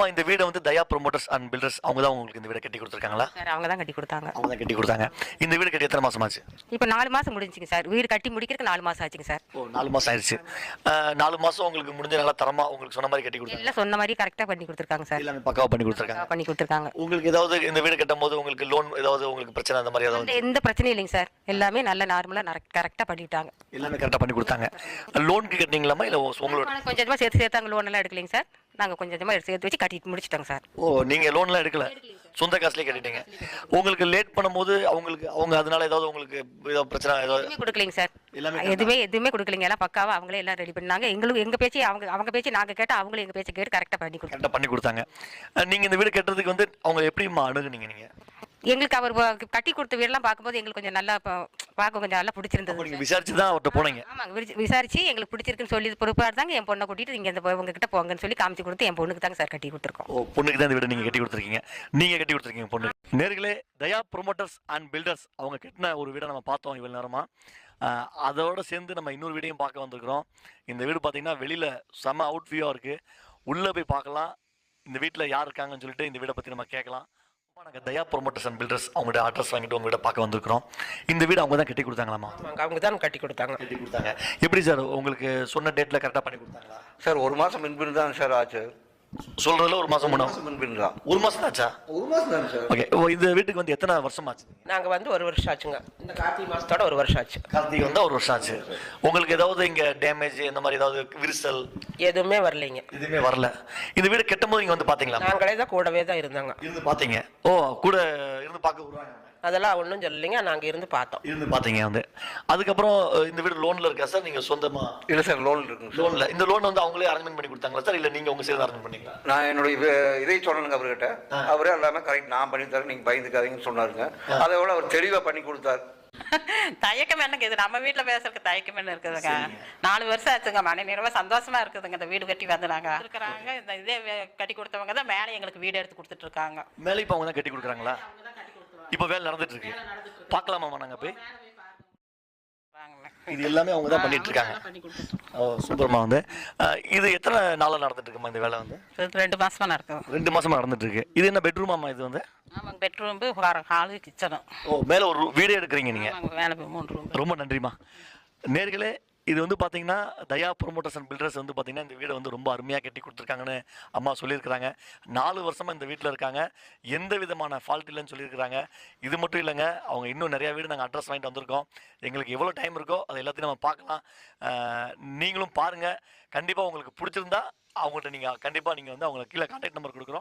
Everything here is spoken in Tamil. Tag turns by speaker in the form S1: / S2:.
S1: ஆமா, இந்த வீட வந்து தயா ப்ரொமோட்டர்ஸ் அண்ட் பில்டர்ஸ் அவங்க தான் உங்களுக்கு இந்த வீட கட்டி கொடுத்துருக்காங்களா?
S2: சார் அவங்க தான் கட்டி கொடுத்தாங்க.
S1: அவங்க தான் கட்டி கொடுத்தாங்க. இந்த வீடு கட்டி எத்தனை மாசம் ஆச்சு?
S2: இப்போ 4 மாதம் முடிஞ்சுங்க சார். வீடு கட்டி முடிக்கிறதுக்கு 4 மாதம் ஆச்சுங்க சார்.
S1: ஓ, 4 மாசம் ஆயிடுச்சு. 4 மாசம் உங்களுக்கு முடிஞ்ச நல்லா தரமா உங்களுக்கு சொன்ன மாதிரி கட்டி கொடுத்தாங்க.
S2: எல்லாம் சொன்ன மாதிரி கரெக்டாக பண்ணி கொடுத்துருக்காங்க சார்.
S1: எல்லாமே பக்காவா பண்ணி கொடுத்துருக்காங்க.
S2: பண்ணி கொடுத்துருக்காங்க.
S1: உங்களுக்கு ஏதாவது இந்த வீடு கட்டும்போது உங்களுக்கு லோன் ஏதாவது உங்களுக்கு பிரச்சனை அந்த மாதிரி ஏதாவது?
S2: எந்த பிரச்சனையும் இல்லைங்க சார். எல்லாமே நல்ல நார்மலாக கரெக்டாக பண்ணிட்டாங்க.
S1: எல்லாமே கரெக்டாக பண்ணி கொடுத்தாங்க. லோனுக்கு கட்டினீங்களாமா இல்லை உங்களோட?
S2: கொஞ்சம் கொஞ்சமாக சேர்த்து லோன் எல்லாம் எடுக்கலைங்க சார். நாங்கள் கொஞ்சம் கொஞ்சமாக சேர்த்து வச்சு கட்டிட்டு முடிச்சிட்டோங்க சார்.
S1: ஓ, நீங்கள் லோன்லாம் எடுக்கல, சொந்த காசுலேயே கட்டிட்டீங்க. உங்களுக்கு லேட் பண்ணும்போது அவங்க அதனால ஏதாவது உங்களுக்கு ஏதாவது பிரச்சனை ஏதாவது
S2: கொடுக்கலைங்க சார்.
S1: எல்லாமே
S2: எதுவுமே கொடுக்கலைங்க. எல்லாம் பக்காவா அவங்களே எல்லாம் ரெடி பண்ணாங்க. எங்கள் பேச்சு அவங்க பேச்சு நாங்கள் கேட்டால் அவங்களும் எங்கள் பேச்சு கேட்டு கரெக்டாக பண்ணி
S1: கொடுத்தாங்க. நீங்கள் இந்த வீடு கட்டுறதுக்கு வந்து அவங்க எப்படிமா அணுகுனீங்க? நீங்கள்
S2: எங்களுக்கு அவர் கட்டி கொடுத்த வீடெல்லாம் பார்க்கும்போது எங்களுக்கு கொஞ்சம் நல்லா பார்க்க கொஞ்சம் நல்லா பிடிச்சிருந்தது.
S1: நீங்கள் விசாரிச்சு தான் அவர்கிட்ட போனீங்க?
S2: ஆமாங்க, விசாரிச்சு எங்களுக்கு பிடிச்சிருக்குன்னு சொல்லி பொறுப்பாக தாங்க என் பொண்ணை கூட்டிட்டு இங்கே இந்த உங்ககிட்ட போங்கன்னு சொல்லி காமிச்சு கொடுத்து என் பொண்ணுக்கு தாங்க சார் கட்டி கொடுத்துருக்கோம்.
S1: ஓ, பொண்ணுக்கு தான் இந்த வீடு நீங்கள் கட்டி கொடுத்துருக்கீங்க. நீங்கள் கட்டி கொடுத்துருக்கீங்க பொண்ணு. நேர்களே, தயா ப்ரொமோட்டர்ஸ் அண்ட் பில்டர்ஸ் அவங்க கட்டின ஒரு வீடை நம்ம பார்த்தோம் இவ்வளோ நேரமாக. அதோடு சேர்ந்து நம்ம இன்னொரு வீடையும் பார்க்க வந்திருக்கிறோம். இந்த வீடு பார்த்தீங்கன்னா வெளியில் செம அவுட் வியூவாக இருக்குது. உள்ளே போய் பார்க்கலாம் இந்த வீட்டில் யார் இருக்காங்கன்னு சொல்லிட்டு இந்த வீடை பற்றி நம்ம கேட்கலாம். நாங்கள் தயா ப்ரொமோட்டர்ஸ் அண்ட் பில்டர்ஸ் அவங்கள்ட்ட அட்ரஸ் வாங்கிட்டு உங்க வீட பார்க்க வந்திருக்கிறோம். இந்த வீடு அவங்க தான் கட்டி கொடுத்தாங்களாமா?
S3: அவங்க தான் கட்டி கொடுத்தாங்க.
S1: எப்படி சார் உங்களுக்கு சொன்ன டேட்டில் கரெக்டாக பண்ணி கொடுத்தாங்களா?
S3: சார் 1 மாதம் முன்பின் தான் சார் ஆச்சு.
S1: சொல்றதுல 1 மாசம்
S3: முன்பின் தான்.
S1: 1 மாசம் ஆச்சா?
S3: 1 மாதம் தான் சார்.
S1: ஓகே. இந்த வீட்டுக்கு வந்து எத்தனை வருஷம் ஆச்சு?
S3: நாங்கள் வந்து 1 வருஷம் ஆச்சுங்க. இந்த கார்த்திகை மாதத்தோட 1 வருஷம் ஆச்சு.
S1: கார்த்திகை வந்தால் 1 வருஷம் ஆச்சு. உங்களுக்கு ஏதாவது இங்கே டேமேஜ் இந்த மாதிரி ஏதாவது விரிசல்
S3: எதுவுமே வரலைங்க.
S1: எதுவுமே வரல. இந்த வீடு கட்டும்போது இங்கே வந்து பார்த்தீங்களா?
S3: நாங்களே தான் கூடவே தான் இருந்தாங்க.
S1: இருந்து பார்த்தீங்க? ஓ, கூட இருந்து பார்க்க விடுறாங்க?
S3: அதெல்லாம் ஒன்றும் சொல்லலைங்க. நாங்கள் இருந்து பார்த்தோம்.
S1: இருந்து பார்த்தீங்க வந்து. அதுக்கப்புறம் இந்த வீடு லோனில் இருக்கா சார்? நீங்கள் சொந்தமா?
S3: இல்லை சார், லோன் இருக்குங்க.
S1: லோனில் இந்த லோன் வந்து அவங்களே அரேஞ்ச்மெண்ட் பண்ணி கொடுத்தாங்களா சார், இல்லை நீங்கள் உங்கள் சேர்ந்து அரேஞ்ச் பண்ணீங்களா?
S3: நான் என்னுடைய இதை சொல்லணுங்க அவர்கிட்ட. அவரே எல்லாமே கரெக்ட் நான் பண்ணி தரேன், நீங்கள் பயந்துக்காதீங்கன்னு சொன்னாருங்க. அதோட அவர் தெளிவாக பண்ணி கொடுத்தாரு.
S4: தயக்கம் என்னங்க இது? நம்ம வீட்டில் பேசுறதுக்கு தயக்கம் என்ன இருக்குதுங்க? 4 வருஷம் ஆச்சுங்க. மன நிறைவா சந்தோஷமா இருக்குதுங்க. இந்த வீடு கட்டி வந்து நாங்க இருக்கிறாங்க. இந்த இதே கட்டி கொடுத்தவங்க தான் மேலே எங்களுக்கு வீடு எடுத்து கொடுத்துட்டு இருக்காங்க.
S1: மேலே இப்போ அவங்க தான் கட்டி கொடுக்குறாங்களா? இப்போ வேலை நடந்துட்டு இருக்கு. பார்க்கலாமா நாங்க போய்? இது எல்லாமே அவங்க தான் பண்ணிட்டு இருக்காங்க. ஓ, சூப்பர்மா. வந்து இது எத்தனை நாளா நடந்துட்டு இருக்குமா இந்த வேலை? வந்து
S4: 2 மாசமா நடக்கும்.
S1: 2 மாசமா நடந்துட்டு இருக்கு. இது என்ன பெட்ரூமாமா இது வந்து?
S4: ஆமாங்க, பெட்ரூம், ஹாலு, கிச்சனும்.
S1: ஓ, மேல ஒரு வீடே எடுக்கிறீங்க நீங்க?
S4: மேலே 3 ரூம்.
S1: ரொம்ப நன்றிமா. நேர்களே, இது வந்து பார்த்தீங்கன்னா தயா ப்ரொமோட்டர்ஸ் அண்ட் பில்டர்ஸ் வந்து பார்த்தீங்கன்னா இந்த வீடை வந்து ரொம்ப அருமையாக கட்டி கொடுத்துருக்காங்கன்னு அம்மா சொல்லியிருக்கிறாங்க. 4 வருஷமாக இந்த வீட்டில் இருக்காங்க. எந்த விதமான ஃபால்ட் இல்லைன்னு சொல்லியிருக்கிறாங்க. இது மட்டும் இல்லைங்க, அவங்க இன்னும் நிறையா வீடு நாங்கள் அட்ரஸ் வாங்கிட்டு வந்திருக்கோம். எங்களுக்கு எவ்வளோ டைம் இருக்கோ அதை எல்லாத்தையும் நம்ம பார்க்கலாம். நீங்களும் பாருங்கள். கண்டிப்பாக உங்களுக்கு பிடிச்சிருந்தா அவங்கள்ட்ட நீங்கள் கண்டிப்பாக நீங்கள் வந்து அவங்களுக்கு கீழே கான்டாக்ட் நம்பர் கொடுக்குறோம்.